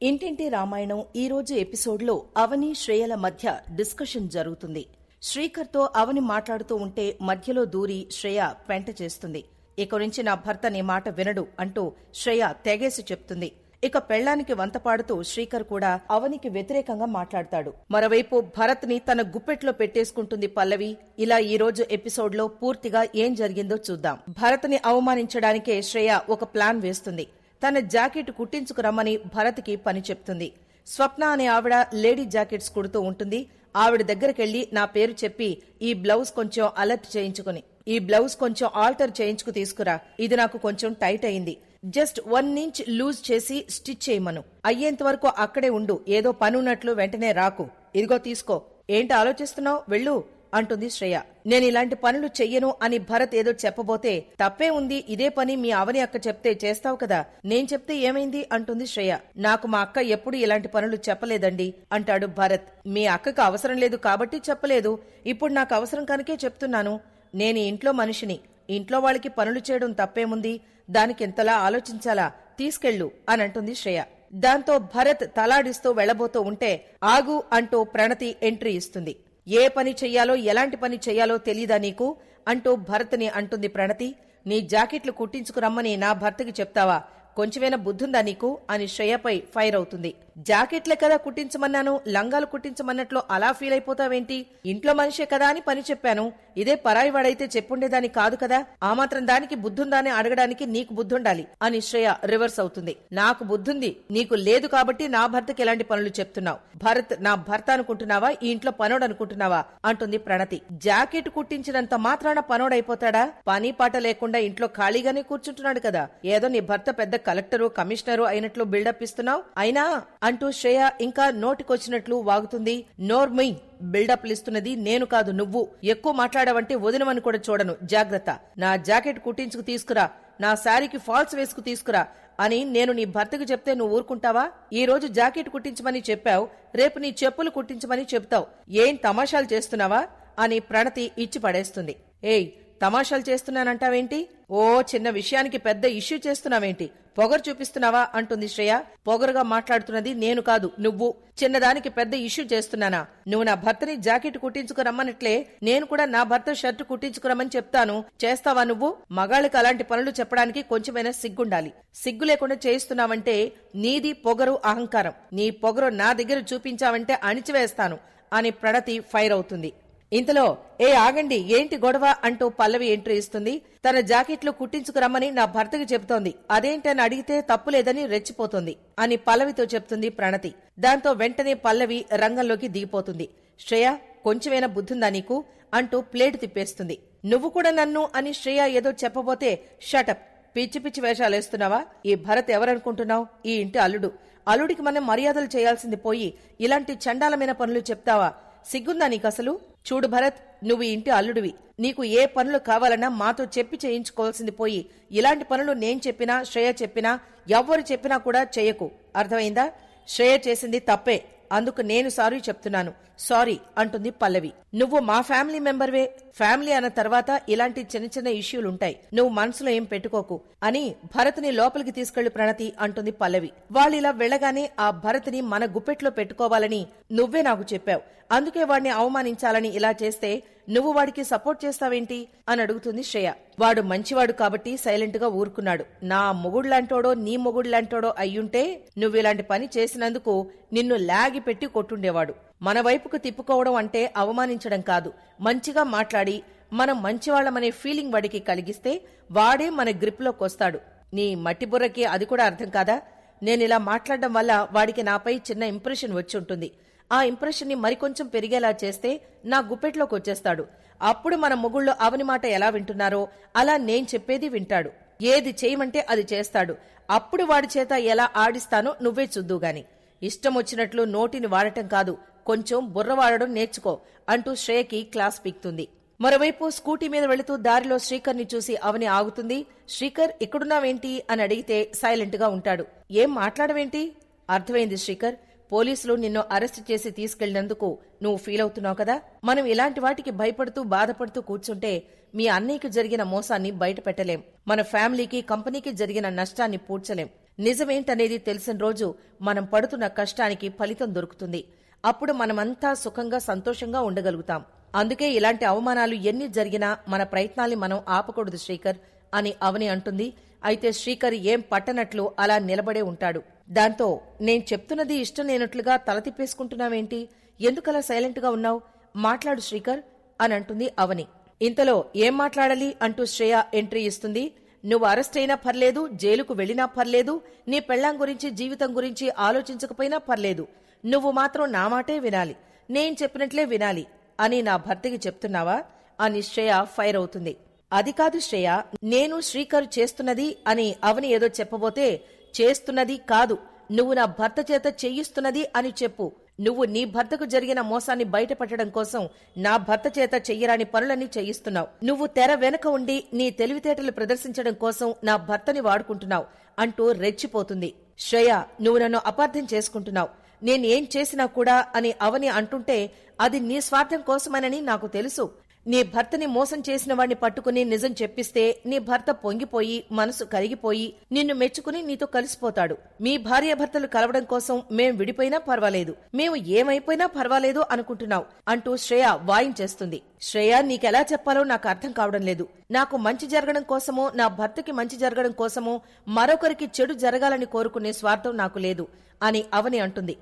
ఇంటింటి రామాయణం ఈ రోజు ఎపిసోడ్లో అవని శ్రేయల మధ్య డిస్కషన్ జరుగుతుంది. శ్రీకర్తో అవని మాట్లాడుతూ ఉంటే మధ్యలో దూరి శ్రేయ పెంట చేస్తుంది. ఇక నుంచి నా భర్త నీ మాట వినడు అంటూ శ్రేయ తెగేసి చెప్తుంది. ఇక పెళ్లానికి వంతపాడుతూ శ్రీకర్ కూడా అవనికి వ్యతిరేకంగా మాట్లాడతాడు. మరోవైపు భరత్ ని తన గుప్పెట్లో పెట్టేసుకుంటుంది పల్లవి. ఇలా ఈ రోజు ఎపిసోడ్లో పూర్తిగా ఏం జరిగిందో చూద్దాం. భరత్ ని అవమానించడానికే శ్రేయ ఒక ప్లాన్ వేస్తుంది. తన జాకెట్ కుట్టించుకురమ్మని భరత్ కి పని చెప్తుంది. స్వప్న అనే ఆవిడ లేడీ జాకెట్స్ కుడుతూ ఉంటుంది. ఆవిడ దగ్గరకెళ్లి నా పేరు చెప్పి ఈ బ్లౌజ్ కొంచెం అలర్ట్ చేయించుకుని ఈ బ్లౌజ్ కొంచెం ఆల్టర్ చేయించుకు తీసుకురా, ఇది నాకు కొంచెం టైట్ అయింది, జస్ట్ 1 ఇంచ్ లూజ్ చేసి స్టిచ్ చేయమను, అయ్యేంత వరకు అక్కడే ఉండు, ఏదో పనున్నట్లు వెంటనే రాకు, ఇదిగో తీసుకో, ఏంటి ఆలోచిస్తున్నావు, వెళ్ళు అంటుంది శ్రేయ. నేను ఇలాంటి పనులు చెయ్యను అని భరత్ ఏదో చెప్పబోతే తప్పే ఉంది, ఇదే పని మీ అవని అక్క చెప్తే చేస్తావు కదా, నేను చెప్తే ఏమైంది అంటుంది శ్రేయ. నాకు మా అక్క ఎప్పుడు ఇలాంటి పనులు చెప్పలేదండి అంటాడు భరత్. మీ అక్కకు అవసరం లేదు కాబట్టి చెప్పలేదు, ఇప్పుడు నాకు అవసరం కనుకే చెప్తున్నాను. నేను ఇంట్లో మనిషిని, ఇంట్లో వాళ్ళకి పనులు చేయడం తప్పేముంది, దానికి ఎంతలా ఆలోచించాలా, తీసుకెళ్ళు అని అంటుంది శ్రేయ. దాంతో భరత్ తలాడిస్తూ వెళ్లబోతూ ఉంటే ఆగు అంటూ ప్రణతి ఎంట్రీ ఇస్తుంది. ఏ పని చెయ్యాలో ఎలాంటి పని చెయ్యాలో తెలీదా నీకు అంటూ భరత్ని అంటుంది ప్రణతి. నీ జాకెట్లు కుట్టించుకురమ్మని నా భర్తకి చెప్తావా, కొంచెమైనా బుద్ధుందా నీకు అని శ్రేయపై ఫైర్ అవుతుంది. జాకెట్లే కదా కుట్టించమన్నాను, లంగాలు కుట్టించమన్నట్లు అలా ఫీల్ అయిపోతావేంటి, ఇంట్లో మనిషే కదా అని పని చెప్పాను, ఇదే పరాయి వాడైతే చెప్పుండేదాని కాదు కదా, ఆ మాత్రం దానికి బుద్ధుందా అని అడగడానికి నీకు బుద్ధుండాలి అని శ్రేయ రివర్స్ అవుతుంది. నాకు బుద్ధుంది, నీకు లేదు కాబట్టి నా భర్తకి ఎలాంటి పనులు చెప్తున్నావు, భరత్ నా భర్త అనుకుంటున్నావా, ఈ ఇంట్లో పనోడు అనుకుంటున్నావా అంటుంది ప్రణతి. జాకెట్ కుట్టించినంత మాత్రాన పనోడైపోతాడా, పని పాట లేకుండా ఇంట్లో ఖాళీగానే కూర్చుంటున్నాడు కదా, ఏదో నీ భర్త పెద్ద కలెక్టరు కమిషనరు అయినట్లు బిల్డప్ ఇస్తున్నావు అయినా అంటూ శ్రేయ ఇంకా నోటికొచ్చినట్లు వాగుతుంది. నోర్మై, బిల్డప్ ఇస్తున్నది నేను కాదు నువ్వు, ఎక్కువ మాట్లాడావంటే వదినమని కూడా చూడను, జాగ్రత్త, నా జాకెట్ కుట్టించుకు తీసుకురా, నా శారీకి ఫాల్స్ వేసుకు తీసుకురా అని నేను నీ భర్తకు చెప్తే నువ్వు ఊరుకుంటావా, ఈ రోజు జాకెట్ కుట్టించమని చెప్పావు, రేపు నీ చెప్పులు కుట్టించమని చెప్తావు, ఏం తమాషాలు చేస్తున్నావా అని ప్రణతి ఇచ్చి పడేస్తుంది. ఏయ్, తమాషాలు చేస్తున్నానంటావేంటి, ఓ చిన్న విషయానికి పెద్ద ఇష్యూ చేస్తున్నావేంటి, పొగరు చూపిస్తున్నావా అంటుంది శ్రేయ. పొగరుగా మాట్లాడుతున్నది నేను కాదు నువ్వు, చిన్నదానికి పెద్ద ఇష్యూ చేస్తున్నానా, నువ్వు నా భర్తని జాకెట్ కుట్టించుకురమ్మనట్లే నేను కూడా నా భర్త షర్ట్ కుట్టించుకురమ్మని చెప్తాను, చేస్తావా నువ్వు, మగాళ్ళకి అలాంటి పనులు చెప్పడానికి కొంచెమైనా సిగ్గుండాలి, సిగ్గు లేకుండా చేయిస్తున్నావంటే నీది పొగరు అహంకారం, నీ పొగరు నా దగ్గర చూపించావంటే అణిచివేస్తాను అని ప్రణతి ఫైర్ అవుతుంది. ఇంతలో ఏ ఆగండి, ఏంటి గొడవ అంటూ పల్లవి ఎంట్రీ ఇస్తుంది. తన జాకెట్లు కుట్టించుకురమ్మని నా భర్తకి చెబుతోంది, అదేంటని అడిగితే తప్పులేదని రెచ్చిపోతుంది అని పల్లవితో చెప్తుంది ప్రణతి. దాంతో వెంటనే పల్లవి రంగంలోకి దిగిపోతుంది. శ్రేయ, కొంచెమైనా బుద్ధుందా నీకు అంటూ ప్లేట్ తిప్పేస్తుంది. నువ్వు కూడా నన్ను అని శ్రేయ ఏదో చెప్పబోతే షటప్, పిచ్చి పిచ్చి వేషాలేస్తున్నావా, ఈ భరత్ ఎవరనుకుంటున్నావు, ఈ ఇంటి అల్లుడు, అల్లుడికి మనం మర్యాదలు చేయాల్సింది పోయి ఇలాంటి చండాలమైన పనులు చెప్తావా, సిగ్గుందా నీకసలు, చూడు భరత్, నువ్వు ఇంటి అల్లుడివి, నీకు ఏ పనులు కావాలన్నా మాతో చెప్పి చేయించుకోవాల్సింది పోయి ఇలాంటి పనులు నేను చెప్పినా శ్రేయ చెప్పినా ఎవ్వరు చెప్పినా కూడా చేయకు, అర్థమైందా, శ్రేయ చేసింది తప్పే, అందుకు నేను సారీ చెప్తున్నాను, సారీ అంటుంది పల్లవి. నువ్వు మా ఫ్యామిలీ మెంబర్వే, ఫ్యామిలీ అన్న తర్వాత ఇలాంటి చిన్న చిన్న ఇష్యూలుంటాయి, నువ్వు మనసులో ఏం పెట్టుకోకు అని భరత్ని లోపలికి తీసుకెళ్లి ప్రణతి అంటుంది పల్లవి. వాళ్ళిలా వెళ్లగానే ఆ భరత్ని మన గుప్పెట్లో పెట్టుకోవాలని నువ్వే నాకు చెప్పావు, అందుకే వాడిని అవమానించాలని ఇలా చేస్తే నువ్వు వాడికి సపోర్ట్ చేస్తావేంటి అని అడుగుతుంది శ్రేయ. వాడు మంచివాడు కాబట్టి సైలెంట్ గా ఊరుకున్నాడు, నా మొగుళ్లాంటోడో నీ మొగుళ్లాంటోడో అయ్యుంటే నువ్విలాంటి పని చేసినందుకు నిన్ను లాగి పెట్టి కొట్టుండేవాడు. మన వైపుకు తిప్పుకోవడం అంటే అవమానించడం కాదు, మంచిగా మాట్లాడి మనం మంచివాళ్లమనే ఫీలింగ్ వాడికి కలిగిస్తే వాడే మన గ్రిప్లోకొస్తాడు. నీ మట్టి బుర్రకి అది కూడా అర్థం కాదా, నేనిలా మాట్లాడడం వల్ల వాడికి నాపై చిన్న ఇంప్రెషన్ వచ్చి ఉంటుంది, ఆ ఇంప్రెషన్ ని మరికొంచెం పెరిగేలా చేస్తే నా గుప్పెట్లోకి వచ్చేస్తాడు, అప్పుడు మన మొగుళ్ళు అవని మాట ఎలా వింటున్నారో అలా నేను చెప్పేది వింటాడు, ఏది చేయమంటే అది చేస్తాడు, అప్పుడు వాడి చేత ఎలా ఆడిస్తానో నువ్వే చూద్దుగాని, ఇష్టం వచ్చినట్లు నోటిని వాడటం కాదు, కొంచెం బుర్ర వాడడం నేర్చుకో అంటూ శ్రేయకి క్లాస్ పీక్తుంది. మరోవైపు స్కూటీ మీద వెళుతూ దారిలో శ్రీకర్ ని చూసి అవని ఆగుతుంది. శ్రీకర్, ఇక్కడున్నావేంటి అని అడిగితే సైలెంట్ గా ఉంటాడు. ఏం మాట్లాడవేంటి, అర్థమైంది శ్రీకర్, పోలీసులు నిన్ను అరెస్ట్ చేసి తీసుకెళ్లినందుకు నువ్వు ఫీల్ అవుతున్నావు కదా, మనం ఇలాంటి వాటికి భయపడుతూ బాధపడుతూ కూర్చుంటే మీ అన్నయ్యకి జరిగిన మోసాన్ని బయట పెట్టలేం, మన ఫ్యామిలీకి కంపెనీకి జరిగిన నష్టాన్ని పూడ్చలేం, నిజమేంటనేది తెలిసిన రోజు మనం పడుతున్న కష్టానికి ఫలితం దొరుకుతుంది. అప్పుడు మనమంతా సుఖంగా సంతోషంగా ఉండగలుగుతాం. అందుకే ఇలాంటి అవమానాలు ఎన్ని జరిగినా మన ప్రయత్నాల్ని మనం ఆపకూడదు శ్రీకర్ అని అవని అంటుంది. అయితే శ్రీకర్ ఏం పట్టనట్లు అలా నిలబడే ఉంటాడు. దాంతో నేను చెప్తున్నది ఇష్టం లేనట్లుగా తల తిప్పేసుకుంటున్నావేంటి? ఎందుకలా సైలెంట్గా ఉన్నావు? మాట్లాడు శ్రీకర్ అని అంటుంది అవని. ఇంతలో ఏం మాట్లాడాలి అంటూ శ్రేయ ఎంట్రీ ఇస్తుంది. నువ్వు అరెస్ట్ అయినా పర్లేదు, జైలుకు వెళ్లినా పర్లేదు, నీ పెళ్లాం గురించి జీవితం గురించి ఆలోచించకపోయినా పర్లేదు, నువ్వు మాత్రం నా మాటే వినాలి, నేను చెప్పినట్లే వినాలి అని నా భర్తకి చెప్తున్నావా అని శ్రేయ ఫైర్ అవుతుంది. అది కాదు శ్రేయ, నేను శ్రీకర్ చేస్తున్నది అని అవని ఏదో చెప్పబోతే, చేస్తున్నది కాదు, నువ్వు నా భర్త చేత చెయ్యిస్తున్నది అని చెప్పు. నువ్వు నీ భర్తకు జరిగిన మోసాన్ని బయటపట్టడం కోసం నా భర్త చేత చెయ్యరాని పనులన్నీ చేయిస్తున్నావు. నువ్వు తెర వెనుక ఉండి నీ తెలివితేటలు ప్రదర్శించడం కోసం నా భర్తని వాడుకుంటున్నావు అంటూ రెచ్చిపోతుంది. శ్రేయ, నువ్వు నన్ను అపార్థం చేసుకుంటున్నావు. నేనేం చేసినా కూడా అని అవని అంటుంటే అది నీ స్వార్థం కోసమనని నాకు తెలుసు. నీ భర్తని మోసం చేసిన వాడిని పట్టుకుని నిజం చెప్పిస్తే నీ భర్త పొంగిపోయి మనసు కరిగిపోయి నిన్ను మెచ్చుకుని నీతో కలిసిపోతాడు. మీ భార్యాభర్తలు కలవడం కోసం మేం విడిపోయినా పర్వాలేదు, మేము ఏమైపోయినా పర్వాలేదు అనుకుంటున్నావు అంటూ శ్రేయ వాయించేస్తుంది. శ్రేయ, నీకెలా చెప్పాలో నాకు అర్థం కావడం లేదు. నాకు మంచి జరగడం కోసమో నా భర్తకి మంచి జరగడం కోసమో మరొకరికి చెడు జరగాలని కోరుకునే స్వార్థం నాకు లేదు అని అవని అంటుంది.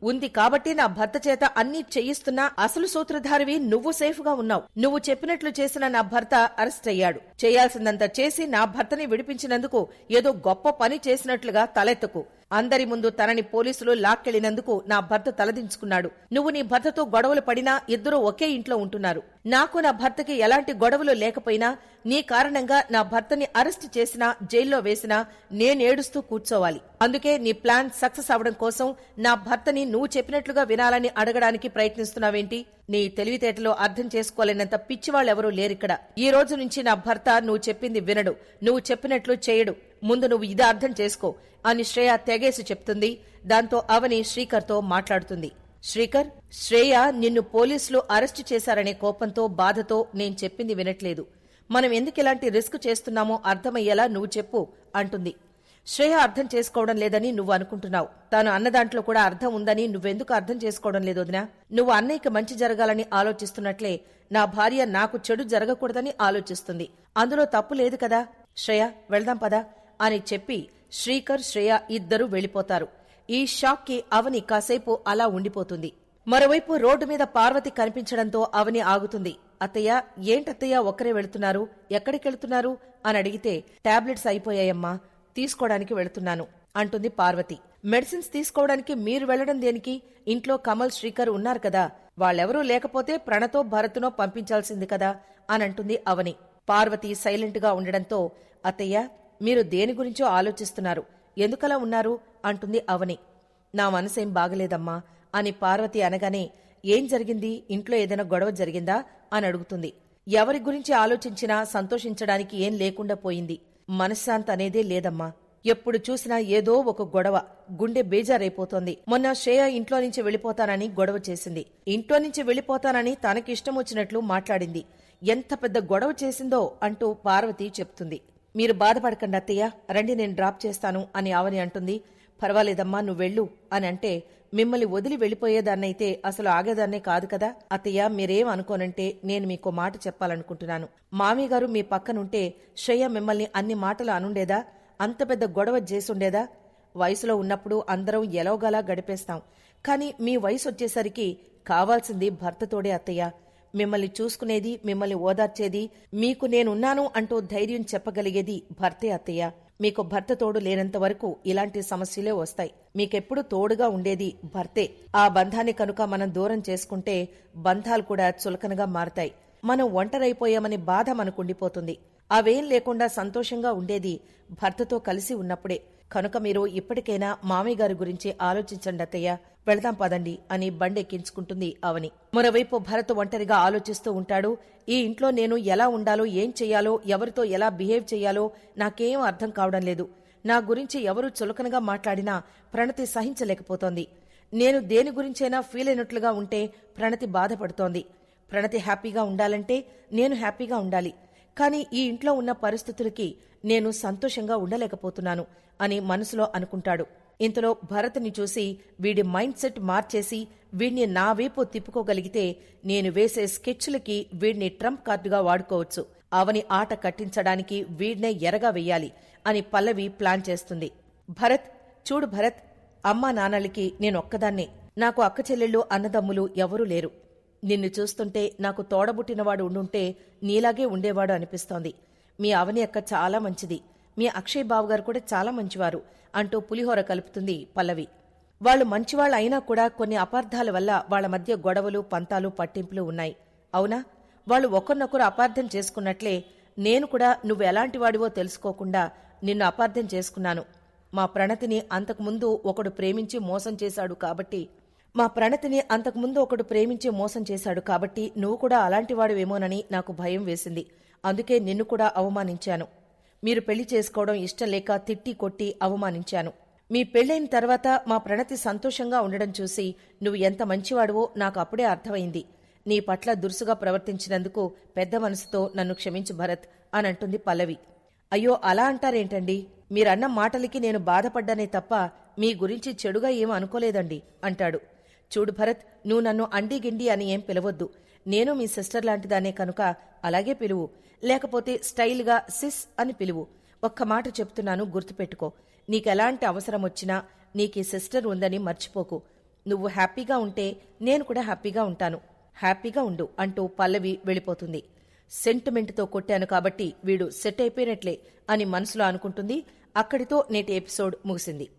ఉంది కాబట్టి నా భర్త చేత అన్నీ చేయిస్తున్నా అసలు సూత్రధారివి నువ్వు సేఫ్గా ఉన్నావు. నువ్వు చెప్పినట్లు చేసిన నా భర్త అరెస్ట్ అయ్యాడు. చేయాల్సిందంతా చేసి నా భర్తని విడిపించినందుకు ఏదో గొప్ప పని చేసినట్లుగా తలెత్తకు. అందరి ముందు తనని పోలీసులు లాక్కెళ్లినందుకు నా భర్త తలదించుకున్నాడు. నువ్వు నీ భర్తతో గొడవలు పడినా ఇద్దరూ ఒకే ఇంట్లో ఉంటున్నారు. నాకు నా భర్తకి ఎలాంటి గొడవలు లేకపోయినా నీ కారణంగా నా భర్తని అరెస్ట్ చేసినా జైల్లో వేసినా నేనేడుస్తూ కూర్చోవాలి. అందుకే నీ ప్లాన్ సక్సెస్ అవడం కోసం నా భర్తని నువ్వు చెప్పినట్లుగా వినాలని అడగడానికి ప్రయత్నిస్తున్నావేంటి? నీ తెలివితేటలో అర్థం చేసుకోలేనంత పిచ్చివాళ్ళెవరూ లేరిక్కడ. ఈ రోజు నుంచి నా భర్త నువ్వు చెప్పింది వినడు, నువ్వు చెప్పినట్లు చేయడు. ముందు నువ్వు ఇది అర్థం చేసుకో అని శ్రేయ తెగేసి చెప్తుంది. దాంతో అవని శ్రీకర్తో మాట్లాడుతుంది. శ్రీకర్, శ్రేయ నిన్ను పోలీసులు అరెస్టు చేశారనే కోపంతో బాధతో నేను చెప్పింది వినట్లేదు. మనం ఎందుకు ఇలాంటి రిస్క్ చేస్తున్నామో అర్థమయ్యేలా నువ్వు చెప్పు అంటుంది. శ్రేయ అర్థం చేసుకోవడం లేదని నువ్వు అనుకుంటున్నావు. తాను అన్నదాంట్లో కూడా అర్థం ఉందని నువ్వెందుకు అర్థం చేసుకోవడం లేదు వదినా? నువ్వు అన్నయ్యకి మంచి జరగాలని ఆలోచిస్తున్నట్లే నా భార్య నాకు చెడు జరగకూడదని ఆలోచిస్తుంది. అందులో తప్పు లేదు కదా. శ్రేయ, వెళ్దాం పదా అని చెప్పి శ్రీకర్, శ్రేయ ఇద్దరూ వెళ్లిపోతారు. ఈ షాక్ కి అవని కాసేపు అలా ఉండిపోతుంది. మరోవైపు రోడ్డు మీద పార్వతి కనిపించడంతో అవని ఆగుతుంది. అత్తయ్య, ఏంటత్తయ్య ఒక్కరే వెళుతున్నారు? ఎక్కడికెళ్తున్నారు అని అడిగితే, టాబ్లెట్స్ అయిపోయాయమ్మా, తీసుకోవడానికి వెళుతున్నాను అంటుంది పార్వతి. మెడిసిన్స్ తీసుకోవడానికి మీరు వెళ్లడం దేనికి? ఇంట్లో కమల్, శ్రీకర్ ఉన్నారు కదా, వాళ్ళెవరూ లేకపోతే ప్రణతో భరత్నో పంపించాల్సింది కదా అని అంటుంది అవని. పార్వతి సైలెంట్ గా ఉండడంతో, అత్తయ్య మీరు దేని గురించో ఆలోచిస్తున్నారు, ఎందుకలా ఉన్నారు అంటుంది అవని. నా మనసేం బాగలేదమ్మా అని పార్వతి అనగానే, ఏం జరిగింది? ఇంట్లో ఏదైనా గొడవ జరిగిందా అని అడుగుతుంది. ఎవరి గురించి ఆలోచించినా సంతోషించడానికి ఏం లేకుండా పోయింది. మనశ్శాంతి అనేదే లేదమ్మా. ఎప్పుడు చూసినా ఏదో ఒక గొడవ, గుండె బేజారైపోతోంది. మొన్న శ్రేయ ఇంట్లో నుంచి వెళ్లిపోతానని గొడవ చేసింది. ఇంట్లో నుంచి వెళ్లిపోతానని తనకిష్టం వచ్చినట్లు మాట్లాడింది. ఎంత పెద్ద గొడవ చేసిందో అంటూ పార్వతి చెప్తుంది. మీరు బాధపడకండి అత్తయ్య, రండి నేను డ్రాప్ చేస్తాను అని అవని అంటుంది. పర్వాలేదమ్మా, నువ్వెళ్ళు అని అంటే, మిమ్మల్ని వదిలి వెళ్లిపోయేదాన్నైతే అసలు ఆగేదాన్నే కాదు కదా. అత్తయ్య, మీరేం అనుకోనంటే నేను మీకో మాట చెప్పాలనుకుంటున్నాను. మామీగారు మీ పక్కనుంటే శ్రేయ మిమ్మల్ని అన్ని మాటలు అనుండేదా? అంత పెద్ద గొడవ చేసుండేదా? వయసులో ఉన్నప్పుడు అందరం ఎలాగలా గడిపేస్తాం. కాని మీ వయసు వచ్చేసరికి కావాల్సింది భర్తతోడే అత్తయ్య. మిమ్మల్ని చూసుకునేది, మిమ్మల్ని ఓదార్చేది, మీకు నేనున్నాను అంటూ ధైర్యం చెప్పగలిగేది భర్తే అత్తయ్య. మీకు భర్త తోడు లేనంత వరకు ఇలాంటి సమస్యలే వస్తాయి. మీకెప్పుడు తోడుగా ఉండేది భర్తే. ఆ బంధాన్ని కనుక మనం దూరం చేసుకుంటే బంధాలు కూడా చులకనగా మారతాయి. మనం ఒంటరైపోయామని బాధ మనకుండిపోతుంది. అవేం లేకుండా సంతోషంగా ఉండేది భర్తతో కలిసి ఉన్నప్పుడే. కనుక మీరు ఇప్పటికైనా మామయ్య గారి గురించి ఆలోచించండి అత్తయ్య, వెళదాం పదండి అని బండెక్కించుకుంటుంది అవని. మరోవైపు భరత్ ఒంటరిగా ఆలోచిస్తూ ఉంటాడు. ఈ ఇంట్లో నేను ఎలా ఉండాలో, ఏం చెయ్యాలో, ఎవరితో ఎలా బిహేవ్ చెయ్యాలో నాకేం అర్థం కావడం లేదు. నా గురించి ఎవరు చులకనగా మాట్లాడినా ప్రణతి సహించలేకపోతోంది. నేను దేని గురించైనా ఫీల్ అయినట్లుగా ఉంటే ప్రణతి బాధపడుతోంది. ప్రణతి హ్యాపీగా ఉండాలంటే నేను హ్యాపీగా ఉండాలి. కానీ ఈ ఇంట్లో ఉన్న పరిస్థితులకి నేను సంతోషంగా ఉండలేకపోతున్నాను అని మనసులో అనుకుంటాడు. ఇంతలో భరత్ని చూసి వీడి మైండ్ సెట్ మార్చేసి వీడిని నా వైపు తిప్పుకోగలిగితే నేను వేసే స్కెచ్లకి వీడిని ట్రంప్ కార్డుగా వాడుకోవచ్చు. అవని ఆట కట్టించడానికి వీడినే ఎరగా వెయ్యాలి అని పల్లవి ప్లాన్ చేస్తుంది. భరత్, చూడు భరత్, అమ్మా నాన్నలకి నేనొక్కదాన్నే. నాకు అక్క చెల్లెళ్ళు అన్నదమ్ములు ఎవరూ లేరు. నిన్ను చూస్తుంటే నాకు తోడబుట్టినవాడు ఉండుంటే నీలాగే ఉండేవాడు అనిపిస్తోంది. మీ అవని అక్క చాలా మంచిది. మీ అక్షయ్ బావగారు కూడా చాలా మంచివారు అంటూ పులిహోర కలుపుతుంది పల్లవి. వాళ్లు మంచివాళ్లు అయినా కూడా కొన్ని అపార్థాల వల్ల వాళ్ల మధ్య గొడవలు, పంతాలు, పట్టింపులు ఉన్నాయి. అవునా? వాళ్లు ఒకరినొకరు అపార్థం చేసుకున్నట్లే నేను కూడా నువ్వెలాంటివాడివో తెలుసుకోకుండా నిన్ను అపార్థం చేసుకున్నాను. మా ప్రణతిని అంతకుముందు ఒకడు ప్రేమించి మోసం చేశాడు కాబట్టి నువ్వు కూడా అలాంటివాడివేమోనని నాకు భయం వేసింది. అందుకే నిన్ను కూడా అవమానించాను. మీరు పెళ్లి చేసుకోవడం ఇష్టం లేక తిట్టి కొట్టి అవమానించాను. మీ పెళ్లైన తర్వాత మా ప్రణతి సంతోషంగా ఉండడం చూసి నువ్వు ఎంత మంచివాడివో నాకు అప్పుడే అర్థమైంది. నీ పట్ల దురుసుగా ప్రవర్తించినందుకు పెద్ద మనసుతో నన్ను క్షమించు భరత్ అనంటుంది పల్లవి. అయ్యో, అలా అంటారేంటండి? మీరన్న మాటలకి నేను బాధపడ్డానే తప్ప మీ గురించి చెడుగా ఏం అనుకోలేదండి అంటాడు. చూడు భరత్, నువ్వు నన్ను అండిగిండి అని ఏం పిలవద్దు. నేను మీ సిస్టర్ లాంటిదానే కనుక అలాగే పిలువు. లేకపోతే స్టైల్గా సిస్ అని పిలువు. ఒక్క మాట చెప్తున్నాను, గుర్తుపెట్టుకో. నీకెలాంటి అవసరం వచ్చినా నీకీ సిస్టర్ ఉందని మర్చిపోకు. నువ్వు హ్యాపీగా ఉంటే నేను కూడా హ్యాపీగా ఉంటాను. హ్యాపీగా ఉండు అంటూ పల్లవి వెళ్ళిపోతుంది. సెంటిమెంట్తో కొట్టాను కాబట్టి వీడు సెట్ అయిపోయినట్లే అని మనసులో అనుకుంటుంది. అక్కడితో నేటి ఎపిసోడ్ ముగిసింది.